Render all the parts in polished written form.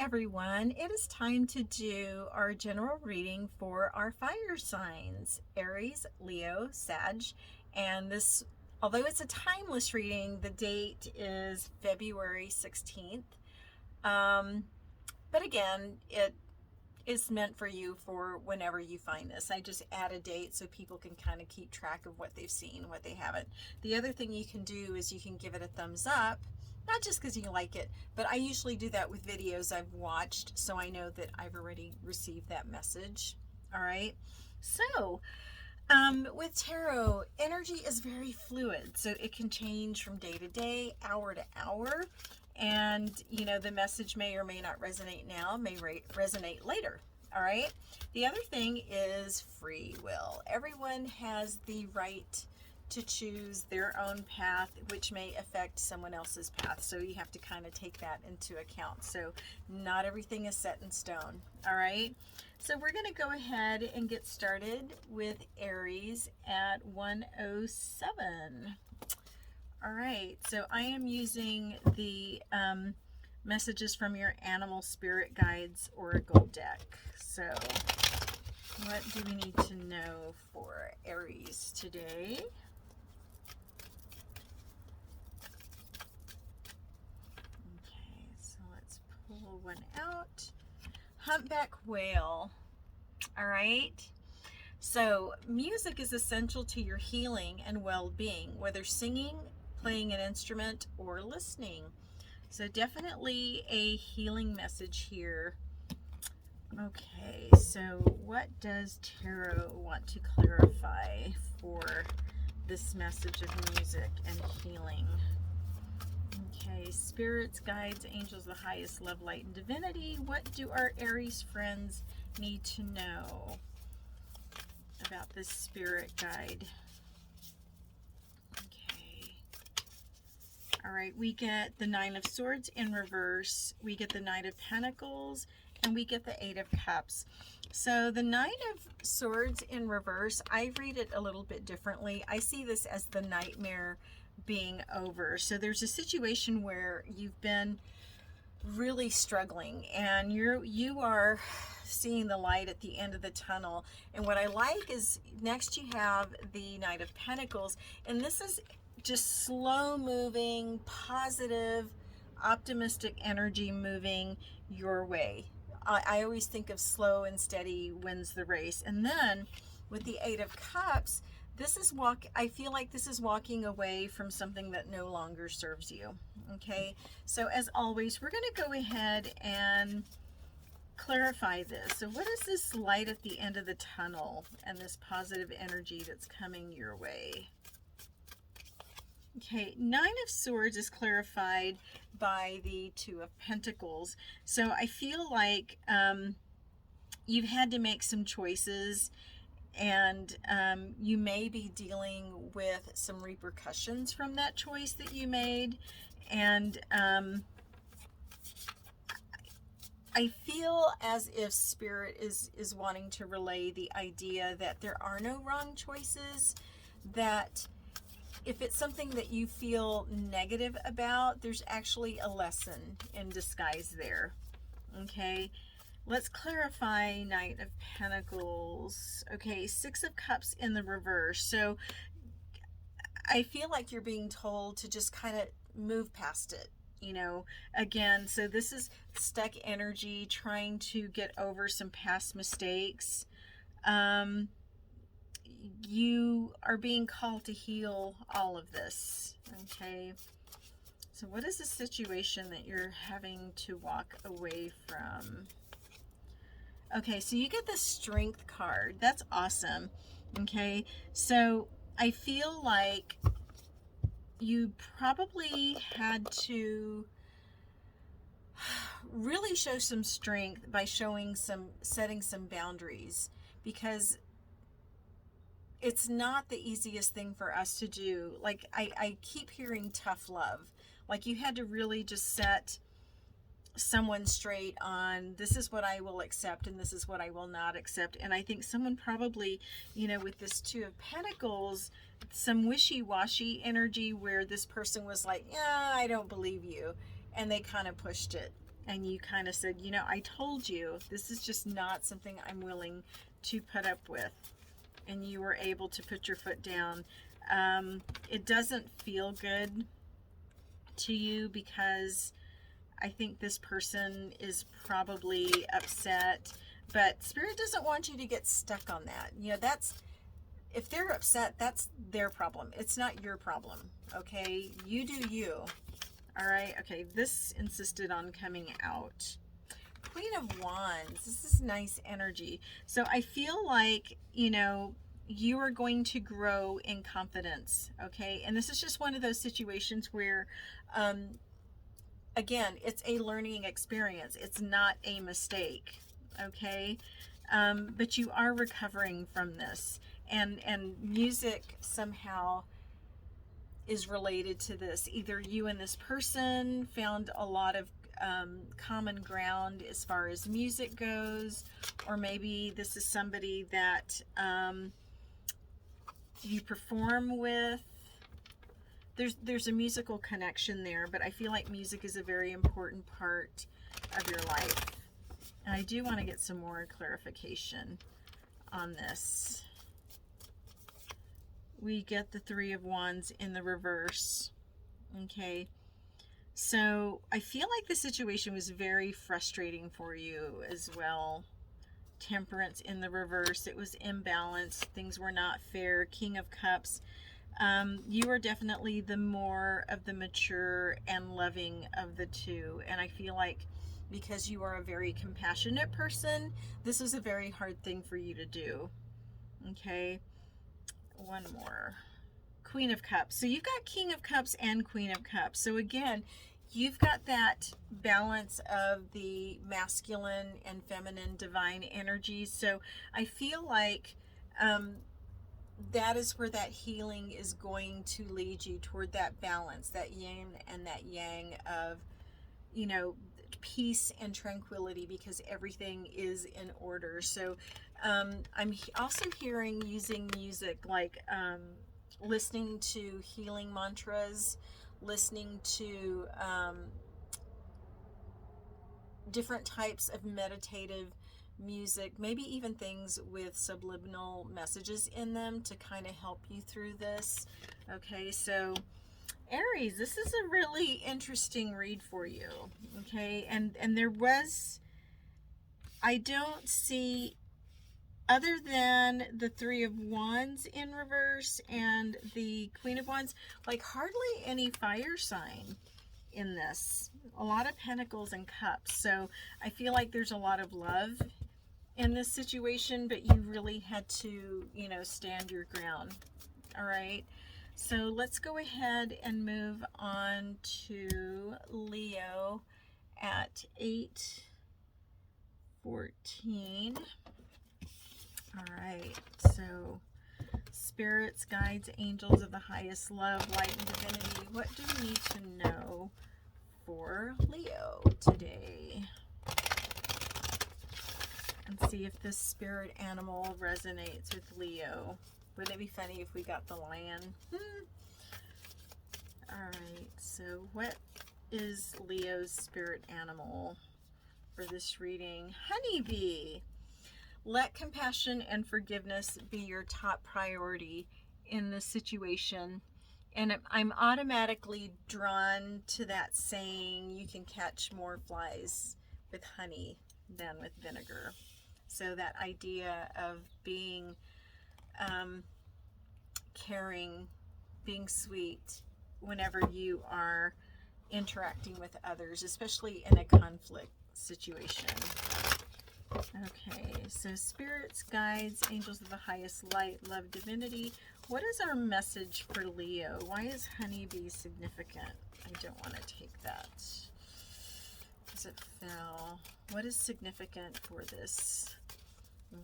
everyone, it is time to do our general reading for our fire signs, Aries, Leo, Sag, and this, although it's a timeless reading, the date is February 16th, but again, it is meant for you for whenever you find this. I just add a date so people can kind of keep track of what they've seen, what they haven't. The other thing you can do is you can give it a thumbs up, not just because you like it, but I usually do that with videos I've watched, so I know that I've already received that message. All right, so with tarot, energy is very fluid, so it can change from day to day, hour to hour, and you know, the message may or may not resonate now, may resonate later. All right, the other thing is free will. Everyone has the right to choose their own path, which may affect someone else's path. So you have to kind of take that into account. So not everything is set in stone. All right. So we're going to go ahead and get started with Aries at 107. All right. So I am using the messages from your animal spirit guides oracle deck. So what do we need to know for Aries today? Pull one out. Humpback whale. All right. So music is essential to your healing and well-being, whether singing, playing an instrument, or listening. So definitely a healing message here. Okay, so what does tarot want to clarify for this message of music and healing? Okay, spirits, guides, angels, the highest love, light, and divinity. What do our Aries friends need to know about this spirit guide? Okay. All right, we get the Nine of Swords in reverse. We get the Knight of Pentacles, and we get the Eight of Cups. So the Nine of Swords in reverse, I read it a little bit differently. I see this as the nightmare being over. So there's a situation where you've been really struggling and you are seeing the light at the end of the tunnel. And what I like is next you have the Knight of Pentacles, and this is just slow moving, positive, optimistic energy moving your way. I always think of slow and steady wins the race. And then with the Eight of Cups, I feel like this is walking away from something that no longer serves you. Okay, so as always, we're going to go ahead and clarify this. So what is this light at the end of the tunnel and this positive energy that's coming your way? Okay, Nine of Swords is clarified by the Two of Pentacles. So I feel like you've had to make some choices, and you may be dealing with some repercussions from that choice that you made. And I feel as if Spirit is wanting to relay the idea that there are no wrong choices, that if it's something that you feel negative about, there's actually a lesson in disguise there. Okay, let's clarify Knight of Pentacles. Okay, Six of Cups in the reverse. So I feel like you're being told to just kind of move past it. You know, again, so this is stuck energy, trying to get over some past mistakes. You are being called to heal all of this. Okay, so what is the situation that you're having to walk away from? Okay, so you get the Strength card. That's awesome. Okay, so I feel like you probably had to really show some strength by setting some boundaries, because it's not the easiest thing for us to do. Like I keep hearing tough love. Like you had to really just set someone straight on, this is what I will accept and this is what I will not accept. And I think someone probably, you know, with this Two of Pentacles, some wishy-washy energy where this person was like, yeah, I don't believe you, and they kind of pushed it. and you kind of said, you know, I told you, this is just not something I'm willing to put up with. And you were able to put your foot down. It doesn't feel good to you because I think this person is probably upset, but Spirit doesn't want you to get stuck on that. You know, that's, if they're upset, that's their problem. It's not your problem, okay? You do you, all right? Okay, this insisted on coming out. Queen of Wands, this is nice energy. So I feel like, you know, you are going to grow in confidence, okay? And this is just one of those situations where, again, it's a learning experience. It's not a mistake, okay? But you are recovering from this. And music somehow is related to this. Either you and this person found a lot of common ground as far as music goes, or maybe this is somebody that you perform with. There's a musical connection there, but I feel like music is a very important part of your life. And I do want to get some more clarification on this. We get the Three of Wands in the reverse. Okay. So I feel like the situation was very frustrating for you as well. Temperance in the reverse. It was imbalanced. Things were not fair. King of Cups. You are definitely the more of the mature and loving of the two. And I feel like because you are a very compassionate person, this is a very hard thing for you to do. Okay. One more. Queen of Cups. So you've got King of Cups and Queen of Cups. So again, you've got that balance of the masculine and feminine divine energies. So I feel like that is where that healing is going to lead you, toward that balance, that yin and that yang of, you know, peace and tranquility, because everything is in order. So I'm also hearing using music, like listening to healing mantras, listening to different types of meditative music, maybe even things with subliminal messages in them to kind of help you through this. Okay, so Aries, this is a really interesting read for you. Okay, and there was, I don't see, other than the Three of Wands in reverse and the Queen of Wands, like hardly any fire sign in this. A lot of Pentacles and Cups. So I feel like there's a lot of love in this situation, but you really had to, you know, stand your ground. All right. So let's go ahead and move on to Leo at 8:14. All right. So spirits, guides, angels of the highest love, light, and divinity. What do we need to know for Leo today? And see if this spirit animal resonates with Leo. Wouldn't it be funny if we got the lion? Alright, so what is Leo's spirit animal for this reading? Honeybee. Let compassion and forgiveness be your top priority in this situation. And I'm automatically drawn to that saying, you can catch more flies with honey than with vinegar. So that idea of being caring, being sweet whenever you are interacting with others, especially in a conflict situation. Okay, so spirits, guides, angels of the highest light, love, divinity. What is our message for Leo? Why is honeybee significant? I don't want to take that because it fell. What is significant for this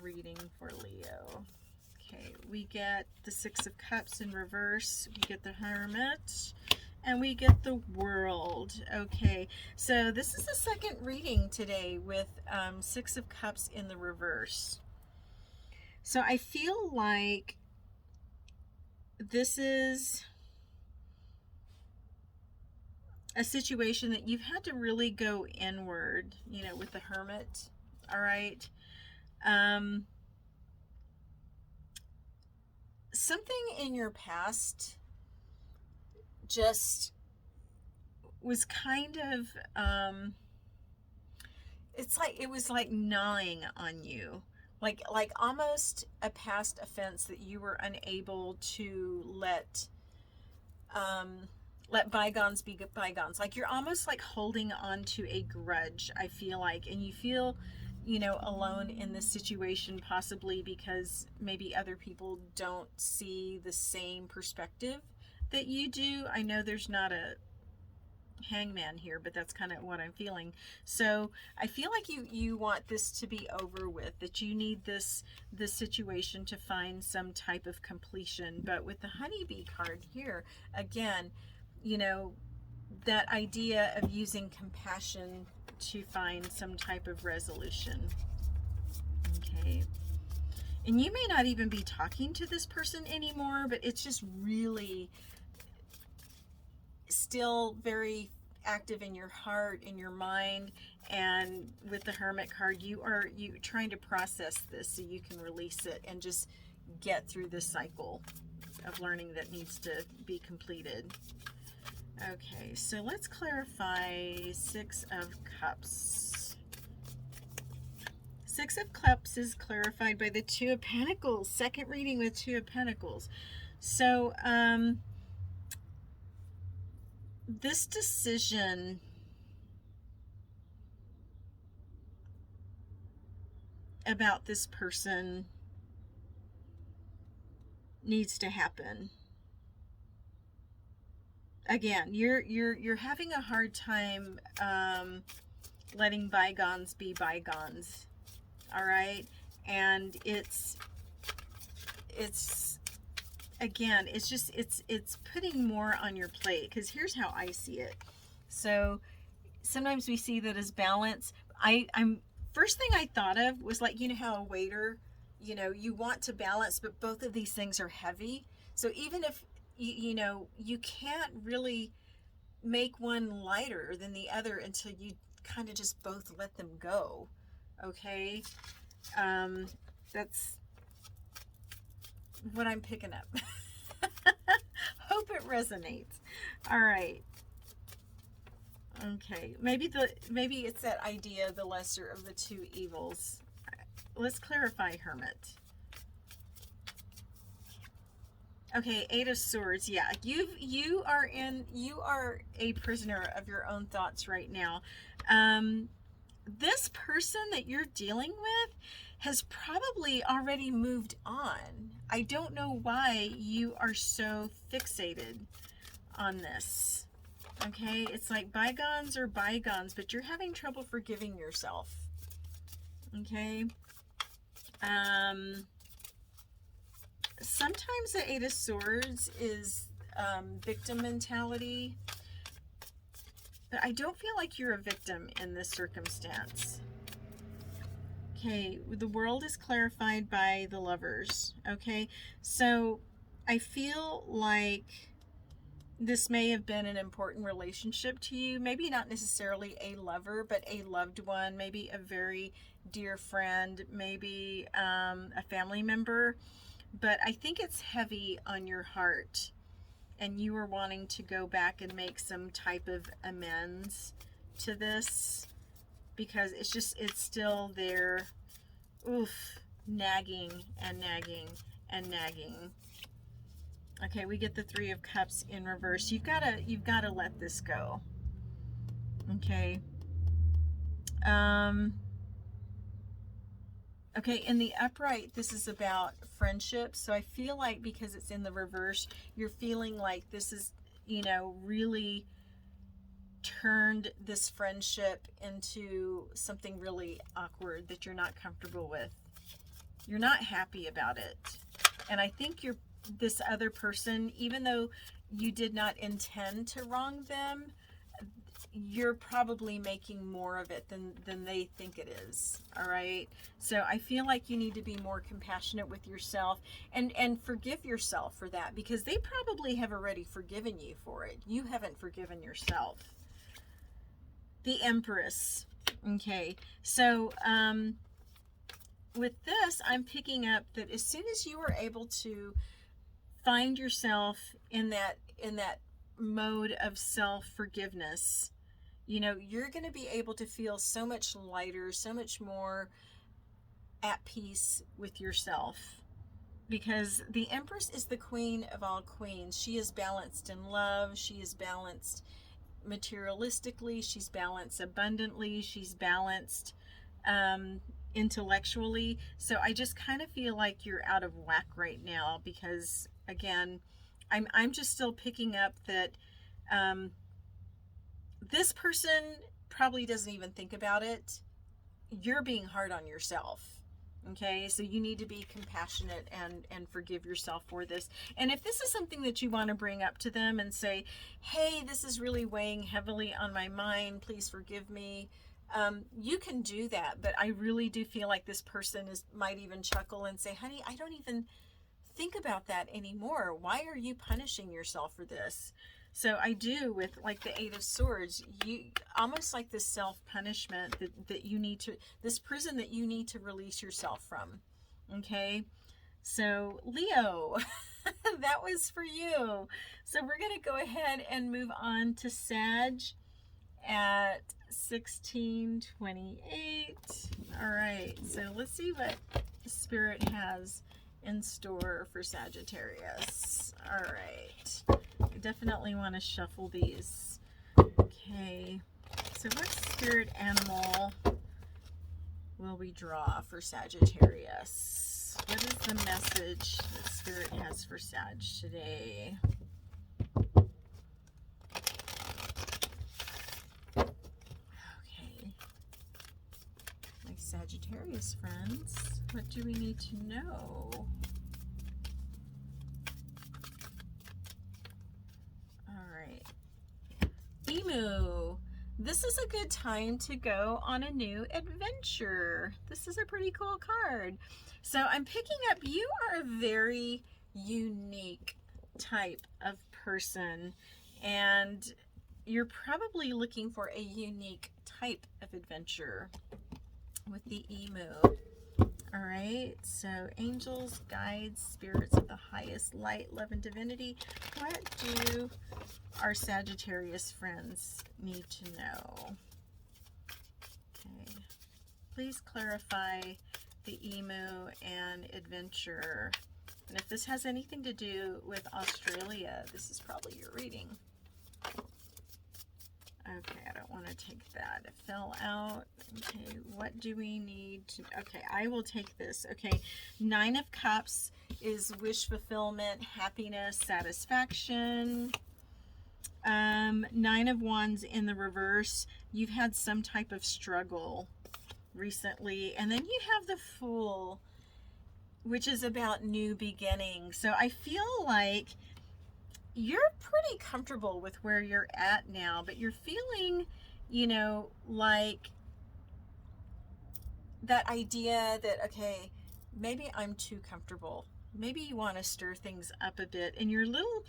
reading for Leo? Okay, we get the Six of Cups in reverse, we get the Hermit, and we get the World. Okay, so this is the second reading today with Six of Cups in the reverse. So I feel like this is a situation that you've had to really go inward, you know, with the Hermit. All right. Something in your past just was kind of, it's like, it was like gnawing on you. Like almost a past offense that you were unable to let bygones be bygones. Like you're almost like holding on to a grudge, I feel like, and you feel, you know, alone in this situation, possibly because maybe other people don't see the same perspective that you do. I know there's not a hangman here, but that's kind of what I'm feeling. So I feel like you want this to be over with, that you need this situation to find some type of completion. But with the honeybee card here, again, you know, that idea of using compassion to find some type of resolution. Okay. And you may not even be talking to this person anymore, but it's just really still very active in your heart, in your mind. And with the Hermit card, you trying to process this so you can release it and just get through this cycle of learning that needs to be completed. Okay, so let's clarify Six of Cups. Six of Cups is clarified by the Two of Pentacles. Second reading with Two of Pentacles. So, this decision about this person needs to happen. Again, you're having a hard time letting bygones be bygones. All right, and it's again, it's just it's putting more on your plate, because here's how I see it. So sometimes we see that as balance. I'm first thing I thought of was, like, you know how a waiter, you know, you want to balance, but both of these things are heavy. So even if you know, you can't really make one lighter than the other until you kind of just both let them go. Okay, that's what I'm picking up. Hope it resonates. All right. Okay, maybe it's that idea, the lesser of the two evils. Let's clarify Hermit. Okay, Eight of Swords. Yeah, you are a prisoner of your own thoughts right now. This person that you're dealing with has probably already moved on. I don't know why you are so fixated on this. Okay, it's like bygones are bygones, but you're having trouble forgiving yourself. Okay. Sometimes the Eight of Swords is victim mentality, but I don't feel like you're a victim in this circumstance. Okay, the World is clarified by the Lovers. Okay, so I feel like this may have been an important relationship to you. Maybe not necessarily a lover, but a loved one, maybe a very dear friend, maybe a family member. But I think it's heavy on your heart, and you are wanting to go back and make some type of amends to this, because it's still there. Oof, nagging and nagging and nagging. Okay, we get the Three of Cups in reverse. You've got to let this go. Okay. Okay, in the upright, this is about friendship. So I feel like because it's in the reverse, you're feeling like this is, you know, really turned this friendship into something really awkward that you're not comfortable with. You're not happy about it. And I think this other person, even though you did not intend to wrong them, you're probably making more of it than they think it is. All right, so I feel like you need to be more compassionate with yourself and forgive yourself for that, because they probably have already forgiven you for it. You haven't forgiven yourself. the Empress. Okay, so with this, I'm picking up that as soon as you are able to find yourself in that mode of self-forgiveness, you know, you're going to be able to feel so much lighter, so much more at peace with yourself. Because the Empress is the queen of all queens. She is balanced in love. She is balanced materialistically. She's balanced abundantly. She's balanced intellectually. So I just kind of feel like you're out of whack right now, because again, I'm just still picking up that this person probably doesn't even think about it. You're being hard on yourself. Okay, so you need to be compassionate and forgive yourself for this. And if this is something that you want to bring up to them and say, hey, this is really weighing heavily on my mind, please forgive me, you can do that. But I really do feel like this person might even chuckle and say, honey, I don't even think about that anymore. Why are you punishing yourself for this? So I do, with like the Eight of Swords, you almost like this self-punishment that you need to, this prison that you need to release yourself from. Okay, so Leo, that was for you. So we're going to go ahead and move on to Sag at 1628. All right, so let's see what Spirit has in store for Sagittarius. All right, I definitely want to shuffle these. Okay, so what spirit animal will we draw for Sagittarius? What is the message that Spirit has for Sag today? Okay, my Sagittarius friends, what do we need to know? Emu, this is a good time to go on a new adventure. This is a pretty cool card. So I'm picking up, you are a very unique type of person, and you're probably looking for a unique type of adventure with the emu. All right, so angels, guides, spirits of the highest light, love, and divinity. What do our Sagittarius friends need to know? Okay, please clarify the emu and adventure. And if this has anything to do with Australia, this is probably your reading. Okay, I don't want to take that. It fell out. Okay, what do we need to... Okay, I will take this. Okay, Nine of Cups is wish fulfillment, happiness, satisfaction. Nine of Wands in the reverse. You've had some type of struggle recently. And then you have the Fool, which is about new beginnings. So I feel like you're pretty comfortable with where you're at now, but you're feeling, you know, like that idea that, okay, maybe I'm too comfortable. Maybe you want to stir things up a bit, and you're a little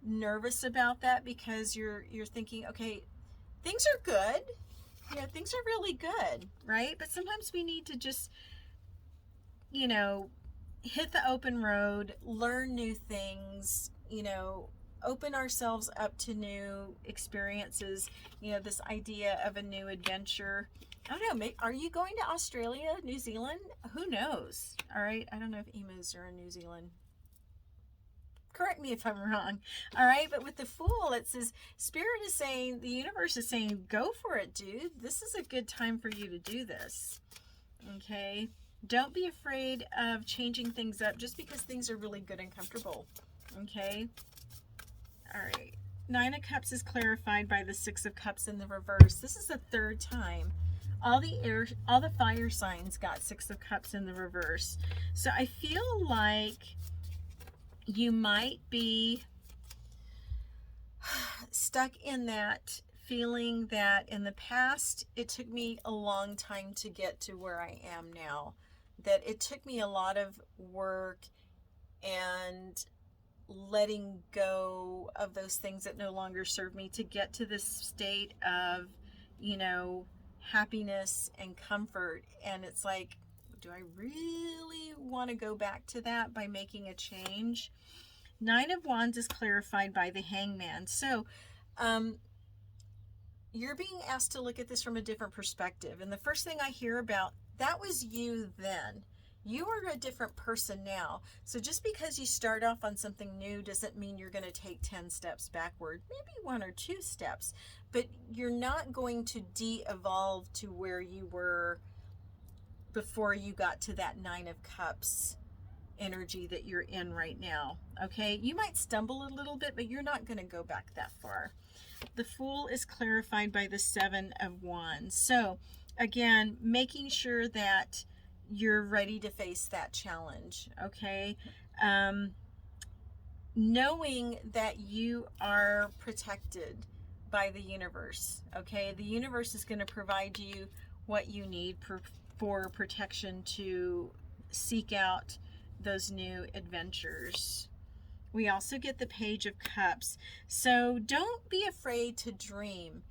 nervous about that because you're thinking, okay, things are good. You know, things are really good, right? But sometimes we need to just, you know, hit the open road, learn new things, you know, open ourselves up to new experiences. You know, this idea of a new adventure. I don't know, are you going to Australia, New Zealand? Who knows? All right, I don't know if emus are in New Zealand. Correct me if I'm wrong. All right, but with the Fool, it says, Spirit is saying, the universe is saying, go for it, dude. This is a good time for you to do this. Okay? Don't be afraid of changing things up just because things are really good and comfortable. Okay? All right. Nine of Cups is clarified by the Six of Cups in the reverse. This is the third time. All the fire signs got Six of Cups in the reverse. So I feel like you might be stuck in that feeling that in the past, it took me a long time to get to where I am now. That it took me a lot of work and letting go of those things that no longer serve me to get to this state of you know, happiness and comfort. And it's like, do I really want to go back to that by making a change? Nine of Wands is clarified by the Hangman. So, you're being asked to look at this from a different perspective. And the first thing I hear about, that was you then. You are a different person now. So just because you start off on something new doesn't mean you're going to take 10 steps backward, maybe 1 or 2 steps, but you're not going to de-evolve to where you were before you got to that 9 of Cups energy that you're in right now. Okay, you might stumble a little bit, but you're not going to go back that far. The Fool is clarified by the 7 of Wands. So again, making sure that you're ready to face that challenge. Okay, knowing that you are protected by the universe. Okay, the universe is going to provide you what you need for protection to seek out those new adventures. We also get the Page of Cups. So don't be afraid to dream.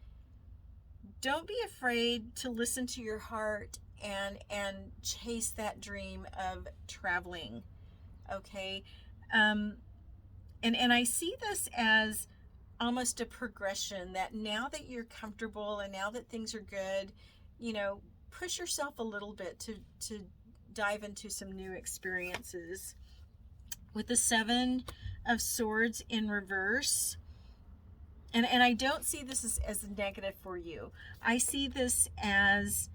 Don't be afraid to listen to your heart and chase that dream of traveling. Okay, and I see this as almost a progression, that now that you're comfortable and now that things are good, you know, push yourself a little bit to dive into some new experiences. With the 7 of Swords in reverse, and I don't see this as negative for you. I see this as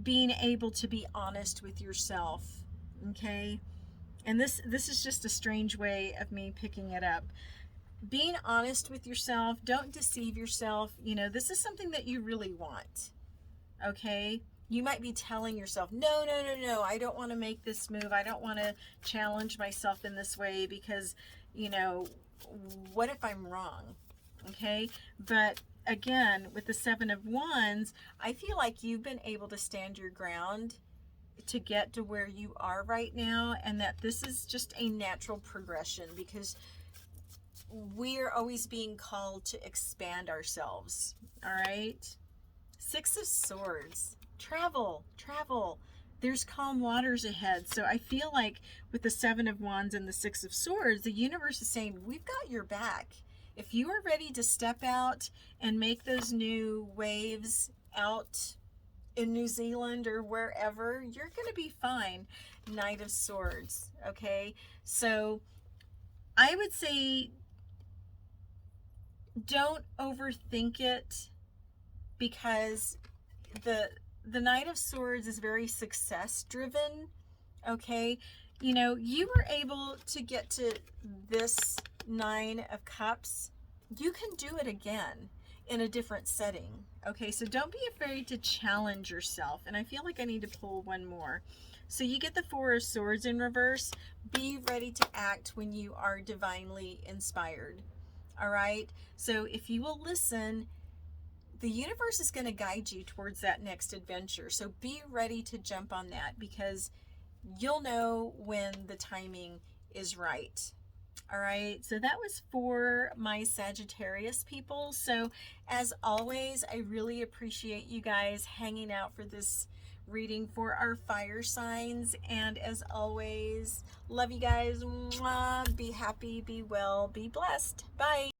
being able to be honest with yourself. Okay, and this is just a strange way of me picking it up. Being honest with yourself, don't deceive yourself. You know, this is something that you really want. Okay, you might be telling yourself, no, I don't want to make this move. I don't want to challenge myself in this way because, you know, what if I'm wrong? Okay, but again, with the 7 of Wands, I feel like you've been able to stand your ground to get to where you are right now, and that this is just a natural progression, because we're always being called to expand ourselves. All right, 6 of Swords, travel. There's calm waters ahead. So I feel like with the 7 of Wands and the 6 of Swords, the universe is saying, we've got your back. If you are ready to step out and make those new waves out in New Zealand or wherever, you're going to be fine. Knight of Swords. Okay, so I would say don't overthink it, because the Knight of Swords is very success driven. Okay, you know, you were able to get to this 9 of Cups. You can do it again in a different setting. Okay, so don't be afraid to challenge yourself. And I feel like I need to pull one more. So you get the 4 of Swords in reverse. Be ready to act when you are divinely inspired. All right, so if you will listen, the universe is going to guide you towards that next adventure. So be ready to jump on that, because you'll know when the timing is right. All right, so that was for my Sagittarius people. So as always, I really appreciate you guys hanging out for this reading for our fire signs. And as always, love you guys. Mwah. Be happy, be well, be blessed. Bye.